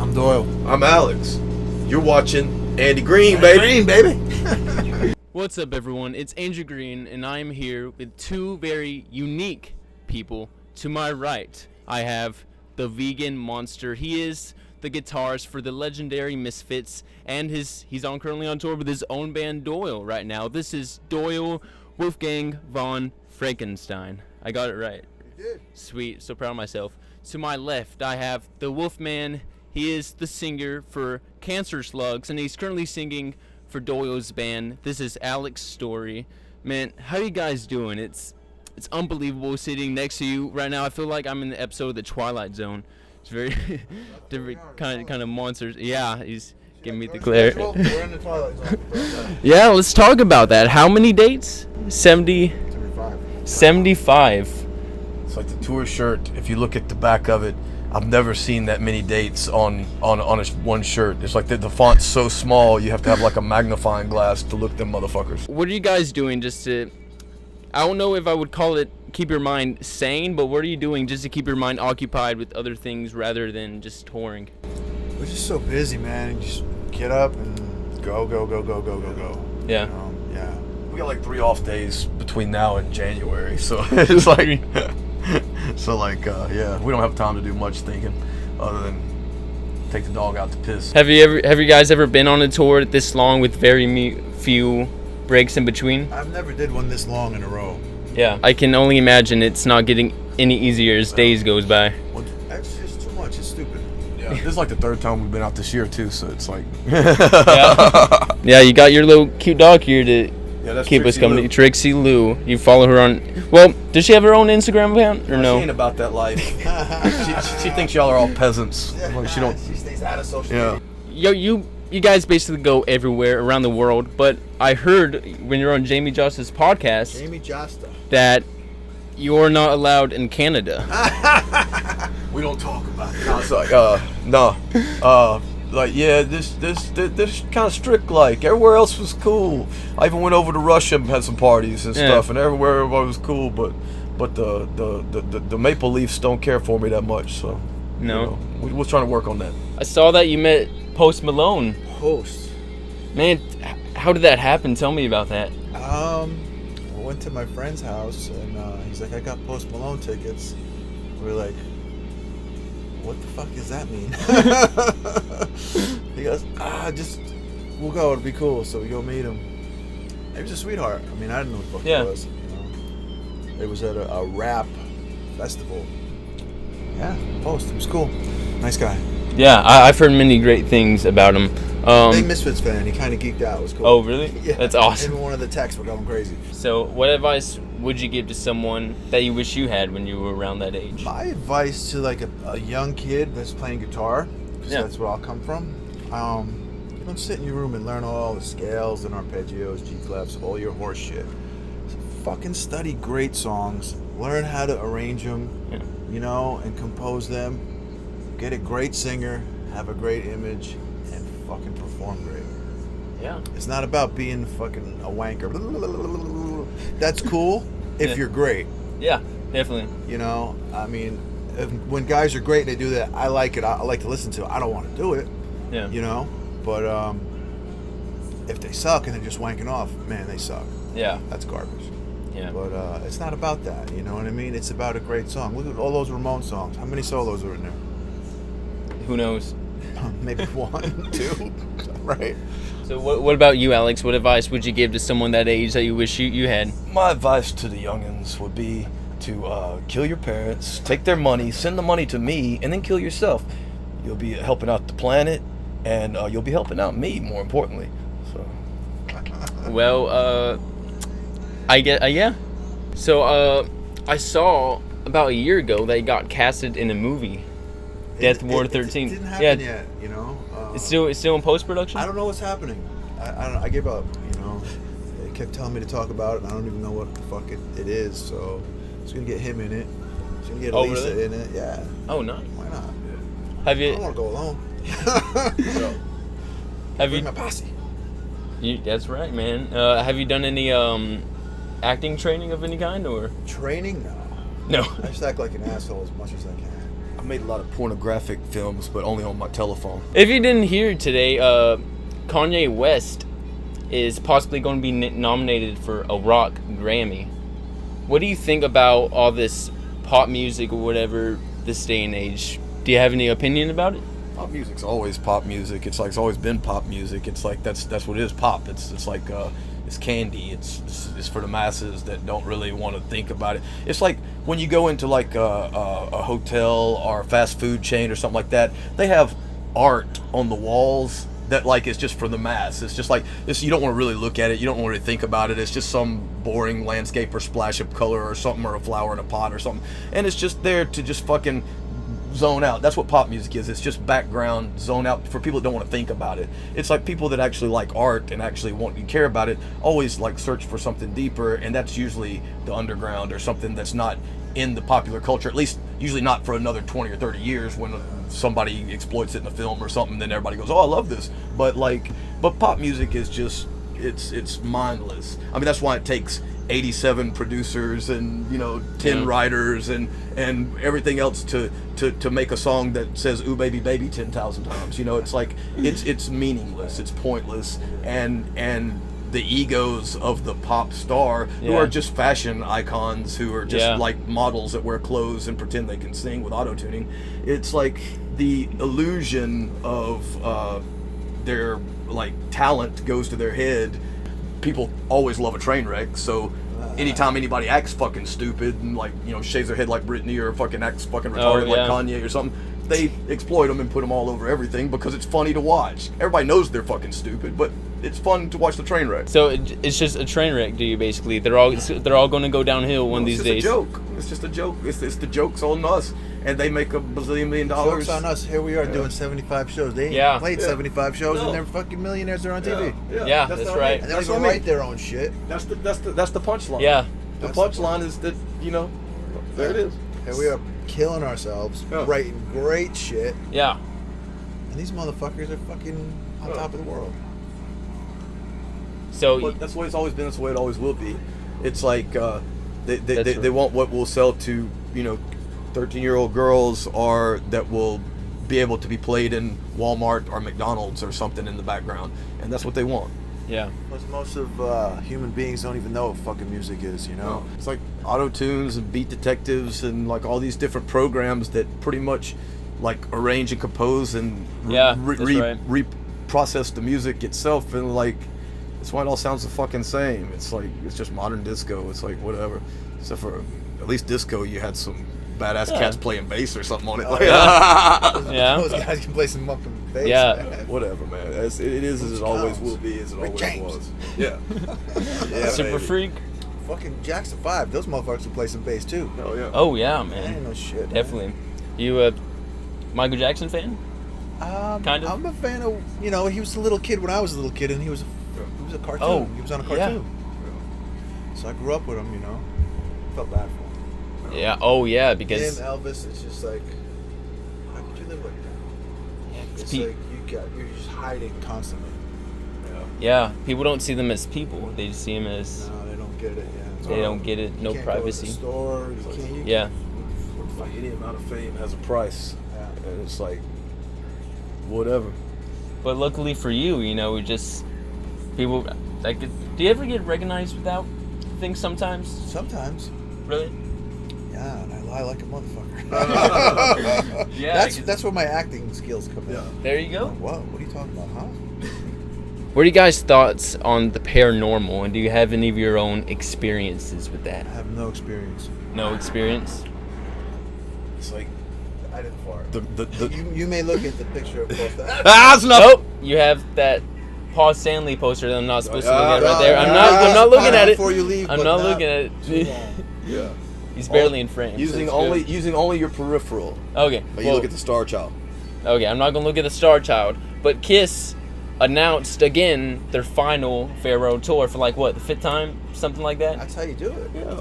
I'm Doyle. I'm Alex. You're watching Andy Green, baby. Green, baby. What's up, everyone? It's Andrew Green, and I'm here with two very unique people. To my right, I have the vegan monster. He is the guitarist for the legendary Misfits, and he's currently on tour with his own band, Doyle, right now. This is Doyle Wolfgang von Frankenstein. I got it right. You did. Sweet, so proud of myself. To my left, I have the Wolfman. He is the singer for Cancer Slugs, and he's currently singing for Doyle's band. This is Alex Story. Man, how you guys doing? It's unbelievable sitting next to you right now. I feel like I'm in the episode of The Twilight Zone. It's very different kind of monsters. Yeah, he's giving me the glare. We're in the Twilight Zone. Yeah, let's talk about that. How many dates? 75. 75. It's like the tour shirt. If you look at the back of it, I've never seen that many dates on one shirt. It's like the font's so small, you have to have like a magnifying glass to look at them motherfuckers. What are you guys doing just to, I don't know if I would call it keep your mind sane, but what are you doing just to keep your mind occupied with other things rather than just touring? We're just so busy, man. You just get up and go. Yeah. Yeah. We got like 3 off days between now and January, so it's like, yeah, we don't have time to do much thinking other than take the dog out to piss. Have you guys ever been on a tour this long with very few breaks in between? I've never did one this long in a row. Yeah. I can only imagine it's not getting any easier as days goes by. Well, that's just too much. It's stupid. Yeah, this is like the 3rd time we've been out this year too, so it's like Yeah, you got your little cute dog here to keep Trixie us company. Lou. Trixie Lou. You follow her on. Well, does she have her own Instagram account or no? She ain't about that life. she thinks y'all are all peasants. Like, she don't. She stays out of social Yeah. media. You guys basically go everywhere around the world, but I heard when you're on Jamie Josta's podcast Jamie Josta. that you're not allowed in Canada. We don't talk about it. No, it's like, no. Like, yeah, this kind of strict. Like, everywhere else was cool. I even went over to Russia and had some parties and stuff, and everywhere everybody was cool. But the Maple Leafs don't care for me that much. So No. you know, we're trying to work on that. I saw that you met Post Malone. Host. Man, how did that happen? Tell me about that. I went to my friend's house and he's like, I got Post Malone tickets. We're like, what the fuck does that mean? He goes, we'll go, it'll be cool. So we go meet him. He was a sweetheart. I mean, I didn't know what the fuck he was. You know? It was at a rap festival. Yeah, Post, it was cool. Nice guy. Yeah, I've heard many great things about him. Big Misfits fan. He kind of geeked out. It was cool. Oh, really? Yeah. That's awesome. Even one of the texts were going crazy. So, what advice would you give to someone that you wish you had when you were around that age? My advice to like a young kid that's playing guitar, because that's where I'll come from. You don't sit in your room and learn all the scales and arpeggios, G clefs, all your horse shit. So fucking study great songs, learn how to arrange them, you know, and compose them. Get a great singer, have a great image, and fucking perform great. Yeah. It's not about being fucking a wanker. That's cool if you're great. Yeah, definitely. You know, I mean, when guys are great and they do that, I like it. I like to listen to it. I don't want to do it. Yeah. You know, but if they suck and they're just wanking off, man, they suck. Yeah. That's garbage. Yeah. But it's not about that. You know what I mean? It's about a great song. Look at all those Ramon songs. How many solos are in there? Who knows? Maybe 1, 2, right? So what about you, Alex? What advice would you give to someone that age that you wish you had? My advice to the youngins would be to kill your parents, take their money, send the money to me, and then kill yourself. You'll be helping out the planet, and you'll be helping out me, more importantly. So. Well, I get yeah. So I saw about a year ago that he got casted in a movie. Death Ward 13. It didn't happen yet, you know. It's still in post-production? I don't know what's happening. I gave up, you know. They kept telling me to talk about it, and I don't even know what the fuck it is. So it's gonna get him in it. It's gonna get Lisa really? in it. Yeah. Oh, nice. Why not? Have I you? don't want to go alone. Have Bring you? my posse. That's right, man. Have you done any acting training of any kind, or? Training? No. No. I just act like an asshole as much as I can. made a lot of pornographic films, but only on my telephone. If you didn't hear today, Kanye West is possibly going to be nominated for a rock Grammy. What do you think about all this pop music or whatever this day and age? Do you have any opinion about it? Pop music's always pop music. It's like it's always been pop music. It's like that's what it is. Pop. It's like it's candy. It's for the masses that don't really want to think about it. It's like when you go into like a hotel or a fast food chain or something like that. They have art on the walls that like is just for the mass. It's just like this. You don't want to really look at it. You don't want to really think about it. It's just some boring landscape or splash of color or something, or a flower in a pot or something, and it's just there to just fucking zone out. That's what pop music is. It's just background zone out for people that don't want to think about it. It's like people that actually like art and actually want to care about it always like search for something deeper, and that's usually the underground or something that's not in the popular culture, at least usually not for another 20 or 30 years when somebody exploits it in a film or something, then everybody goes, oh, I love this. But pop music is just it's mindless. I mean, that's why it takes 87 producers and 10 writers and everything else to make a song that says "Ooh baby baby" 10,000 times. It's like it's meaningless, it's pointless, and the egos of the pop star who are just fashion icons, who are just like models that wear clothes and pretend they can sing with auto-tuning. It's like the illusion of their like talent goes to their head. People always love a train wreck, so anytime anybody acts fucking stupid and like shaves their head like Britney or fucking acts fucking retarded like Kanye or something, they exploit them and put them all over everything because it's funny to watch. Everybody knows they're fucking stupid, but it's fun to watch the train wreck. So it's just a train wreck, do you basically? They're all going to go downhill one of these days. It's just a joke. It's just a joke. It's the joke's on us, and they make $1 bazillion. Joke's on us. Here we are doing 75 shows. They ain't played 75 shows, and they're fucking millionaires. They're on TV. Yeah, that's right. And they don't even write their own shit. That's the punchline. Yeah. The punchline is that there it is. Here we are killing ourselves, writing great shit. Yeah. And these motherfuckers are fucking on top of the world. So but that's the way it's always been. That's the way it always will be. It's like they want what will sell to 13-year-old girls, or that will be able to be played in Walmart or McDonald's or something in the background, and that's what they want. Yeah. Plus, most of human beings don't even know what fucking music is. It's like auto tunes and beat detectives and like all these different programs that pretty much like arrange and compose and reprocess the music itself, and like. That's why it all sounds the fucking same. It's like it's just modern disco. It's like whatever. Except for at least disco, you had some badass cats playing bass or something on it. Those guys can play some fucking bass. Yeah. Man. Whatever, man. It is as it always will be, as it always was. Yeah. Super baby. Freak. Fucking Jackson 5. Those motherfuckers can play some bass too. Oh yeah. Oh yeah, That man. ain't no shit. Definitely. You Michael Jackson fan? Kind of. I'm a fan of. He was a little kid when I was a little kid, and he was a cartoon. Oh, he was on a cartoon. Yeah. So I grew up with him. Felt bad for him. Yeah. Oh yeah, because him, Elvis. It's just like, how could you live like that? Yeah, It's like you're just hiding constantly. Yeah, people don't see them as people. They just see them as. No, they don't get it. Yeah. They don't get it. No you can't privacy. Go to the store. You can't. Yeah. Like any amount of fame has a price, and it's like whatever. But luckily for you, we just people like. Do you ever get recognized without things sometimes? Sometimes. Really? Yeah, and I lie like a motherfucker. Yeah. That's where my acting skills come in. There you go. What? What are you talking about, huh? What are you guys' thoughts on the paranormal, and do you have any of your own experiences with that? I have no experience. No experience? It's like I didn't fart. the You may look at the picture of Paul Stanley. that's enough. Nope. You have that Paul Stanley poster that I'm not supposed to look at right there. I'm not looking at it. Before you leave, I'm but not looking at too it. long. Yeah. He's barely in frame. Using so it's only your peripheral. good. Okay. But you look at the Star Child. Okay, I'm not gonna look at the Star Child, but Kiss announced again their final farewell tour for like what, the 5th time, something like that. That's how you do it. Yeah.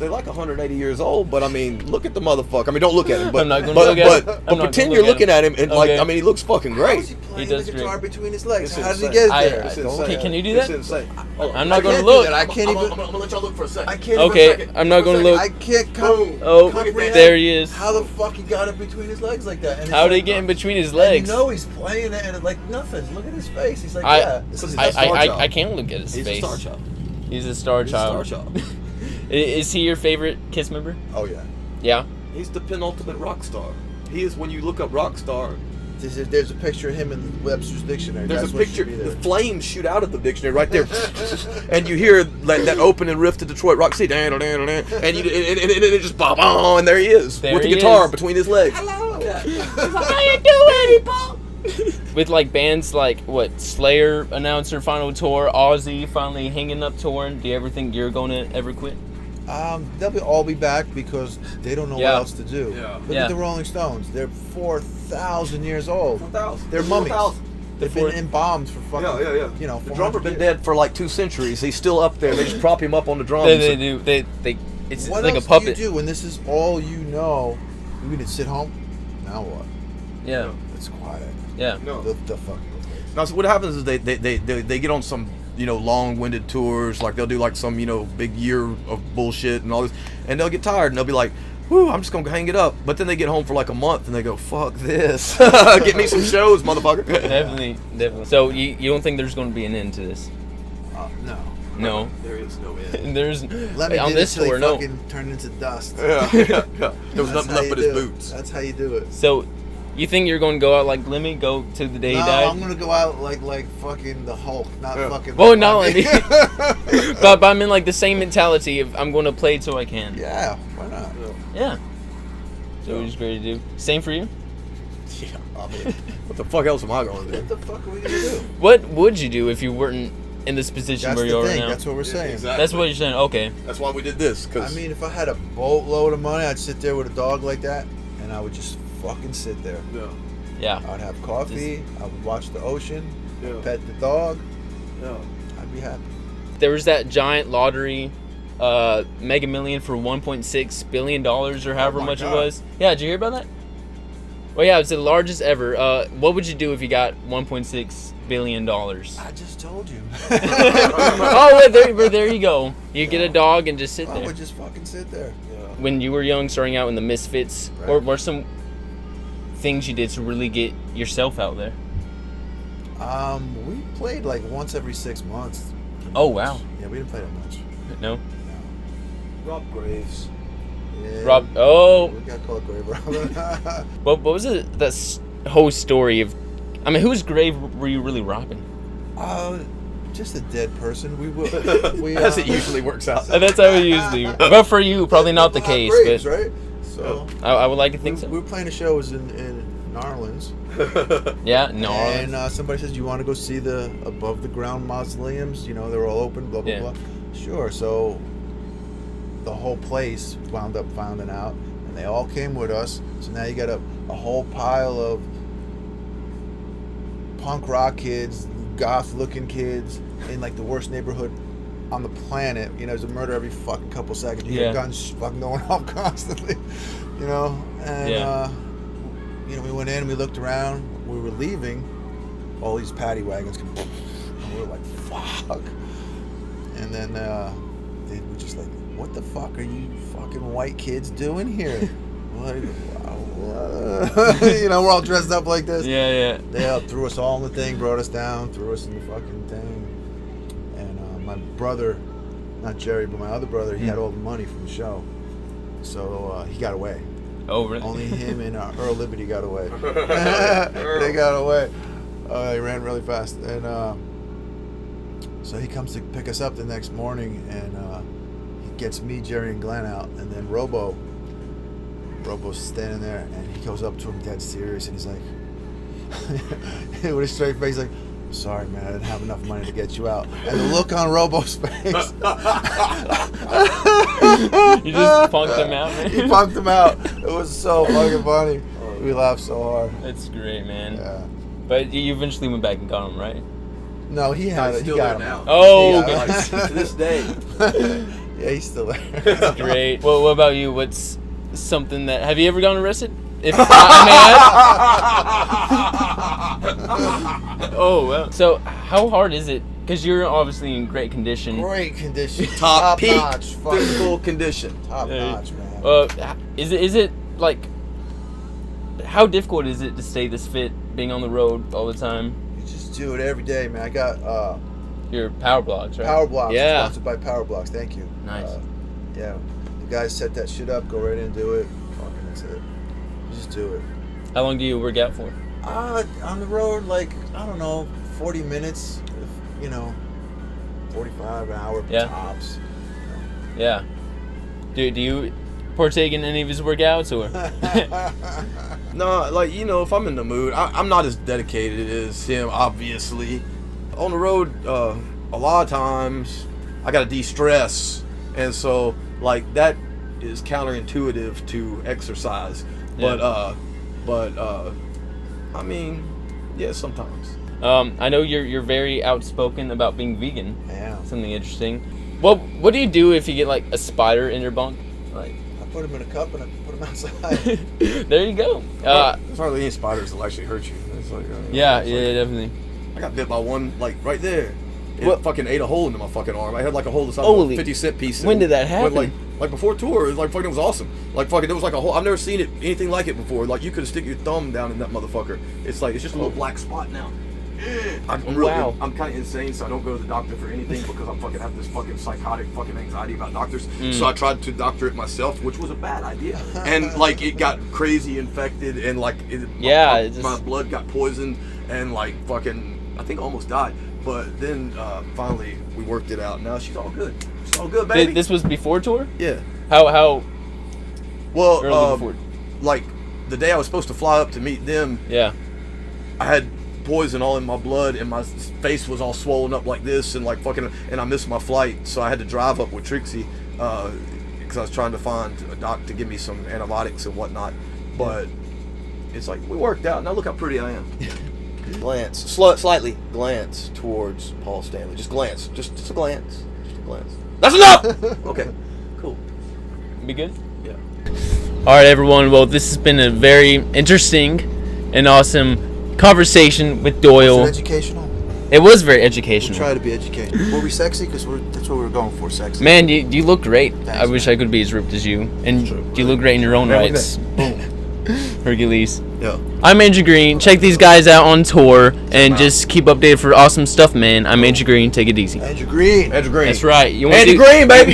they're like 180 years old, but I mean, look at the motherfucker. I mean, don't look at him, but I'm not gonna look at him. but I'm not pretend gonna you're look at looking at him, and Okay. I mean, he looks fucking How is great. he playing He the does guitar great. between his legs? It's How did he insane. get there? It's Don't- insane. Can you do It's that? insane. I'm not I gonna can't look. do that. I can't I'm even. gonna let y'all look for a second. I can't. Okay, even, I'm not gonna look. I can't Boom. Oh, comprehend there he is. How the fuck he got it between his legs like that? And it's How did he like- get in between his and legs? You know he's playing it and it like nothing. Look at his face. He's like, yeah. This is I- star child. I can't look at his He's face. a star child. He's a star He's a child. star child. Is he your favorite Kiss member? Oh yeah. Yeah. He's the penultimate rock star. He is, when you look up rock star, There's a picture of him in Webster's dictionary. there's That's a what picture, should be the there. flames shoot out of the dictionary right there. And you hear like that opening riff to Detroit Rock City, and it just bam, and there he is There with the he guitar is. between his legs. How you doing, Paul? With like bands like what, Slayer announcer final tour, Ozzy finally hanging up touring. Do you ever think you're gonna ever quit? They'll all be back because they don't know Yeah. what else to do. Yeah. Look Yeah. at the Rolling Stones. They're 4,000 years old. 4,000. They're mummies. 4,000. They've been embalmed for fucking. Yeah. You know, The 400 drummer been years. dead for like 2 centuries. He's still up there. They just prop him up on the drums. They do. They. It's What like else a puppet. do you do when this is all you know? You gonna sit home? Now what? Yeah. It's quiet. Yeah. No. The fucking. Now, so what happens is they get on some, you know, long-winded tours. Like they'll do like some, you know, big year of bullshit and all this, and they'll get tired and they'll be like, "Whoo, I'm just gonna hang it up." But then they get home for like a month and they go, "Fuck this, get me some shows, motherfucker." Definitely. So you don't think there's going to be an end to this? No. No. There is no end. There's Let me on do this till he tour. No. fucking turned into dust. Yeah. There was That's nothing how left you but his do it. boots. That's how you do it. So you think you're going to go out like Lemmy, go to the day No, he died? I'm gonna go out like fucking the Hulk, not Yeah. fucking. Well, not only, but I'm in like the same mentality of I'm going to play till I can. Yeah, why not? Yeah. So we're just ready to do. Same for you. Yeah. I mean, what the fuck else am I gonna do? What the fuck are we gonna do? What would you do if you weren't in this position That's where you the are thing. now? That's what we're saying. Exactly. That's what you're saying. Okay. That's why we did this. I Cause mean, if I had a boatload of money, I'd sit there with a dog like that, and I would just fucking sit there. yeah, Yeah. I'd have coffee. I would watch the ocean. Yeah. Pet the dog. yeah. I'd be happy. There was that giant lottery, Mega Million for $1.6 billion or however my much God. it was. Yeah, did you hear about that? Well, yeah, it's the largest ever. What would you do if you got $1.6 billion? I just told you. Oh, wait, there you go. You get a dog and just sit I there. would just fucking sit there. When you were young, starting out in the Misfits, Right. or were some things you did to really get yourself out there? We played like once every 6 months. Oh, wow. Yeah, we didn't play that much. No? Rob Graves. Yeah, Rob, oh, We got called grave robbing. what was it? That whole story of, I mean, whose grave were you really robbing? Just a dead person. We As it usually works out. That's how it usually. But for you, probably not the case. Graves, But right? So I would like to think we so. were playing a show. It was in New Orleans. Yeah, no. And somebody says, "You want to go see the above the ground mausoleums? You know, they're all open. Blah blah Yeah. blah." Sure. So the whole place wound up finding out, and they all came with us. So now you got a whole pile of punk rock kids, goth looking kids in like the worst neighborhood on the planet. You know, there's a murder every fucking couple seconds. You Yeah. hear guns fucking going off constantly. You know, and Yeah. you know, we went in, we looked around, we were leaving, all these paddy wagons come, and we were like, fuck. And then they were just like, what the fuck are you fucking white kids doing here? Like, you know, we're all dressed up like this. Yeah. They threw us all in the thing, brought us down, threw us in the fucking thing. And my brother, not Jerry, but my other brother, he had all the money from the show. So he got away. Oh, really? Only him and Earl Liberty got away. They got away. He ran really fast. And so he comes to pick us up the next morning, and he gets me, Jerry, and Glenn out. And then Robo's standing there, and he goes up to him dead serious, and he's like, with a straight face, like, sorry, man, I didn't have enough money to get you out. And the look on Robo's face. You just punked him out, man. He punked him out. It was so fucking funny. We laughed so hard. That's great, man. Yeah. But you eventually went back and got him, right? No, he had it. He still got there him now. out. Oh, He got okay. it. To this day. Yeah, he's still there. That's great. Well, what about you? What's something that... Have you ever gotten arrested? If I may ask? Oh, well. So, how hard is it? Because you're obviously in great condition. Great condition. Top peak notch. physical condition. Top notch, man. Is it like... How difficult is it to stay this fit, being on the road all the time? You just do it every day, man. I got Your Power Blocks, right? Power Blocks. Yeah. Sponsored by Power Blocks. Thank you. Nice. Yeah. The guys set that shit up. Go right in and do it. Fucking that's it. You just do it. How long do you work out for? On the road, like, I don't know, 40 minutes. If, 45 an hour tops. Yeah. Do you partake in any of his workouts or? No, like, if I'm in the mood, I'm not as dedicated as him, obviously. On the road, a lot of times, I gotta de-stress, and so, like, that is counterintuitive to exercise. Yeah. But I mean, yeah, sometimes. I know you're very outspoken about being vegan. Yeah. Something interesting. What do you do if you get like a spider in your bunk? Like, I put them in a cup and I put them outside. there you go. There's hardly any spiders that'll actually hurt you. It's like, yeah, definitely. I got bit by one, like, right there. It fucking ate a hole into my fucking arm. I had like a hole the size Holy- of a 50-cent piece. when did that happen? Like before tour, it was like fucking, it was awesome. Like fucking, there was like a hole. I've never seen anything like it before. Like you could stick your thumb down in that motherfucker. It's just a little black spot now. I'm kind of insane, so I don't go to the doctor for anything because I fucking have this fucking psychotic fucking anxiety about doctors. So I tried to doctor it myself, which was a bad idea. And like it got crazy infected, and like my blood got poisoned, and like fucking I think I almost died. But then finally we worked it out. Now she's all good. She's all good, baby. This was before tour? Yeah. How Well, early before? like the day I was supposed to fly up to meet them, Yeah. I had poison all in my blood, and my face was all swollen up like this, and like fucking, and I missed my flight, so I had to drive up with Trixie because I was trying to find a doc to give me some antibiotics and whatnot. But it's like we worked out. Now look how pretty I am. Glance, slightly glance towards Paul Stanley. Just glance, just a glance, just a glance. That's enough. Okay, cool. Be good? Yeah. All right, everyone. Well, this has been a very interesting and awesome conversation with Doyle. Was it educational? It was very We educational. try to be educational. Were we sexy? Because that's what we were going for, sexy. Man, you look great. Thanks, I wish man. I could be as ripped as you. And True. you look great in your own Man, look at rights. that. Boom. Hercules. Yeah. I'm Andrew Green. Check these guys out on tour and just keep updated for awesome stuff, man. I'm Andrew Green. Take it easy. Andrew Green. Andrew Green. That's right. You want Andy Green, baby.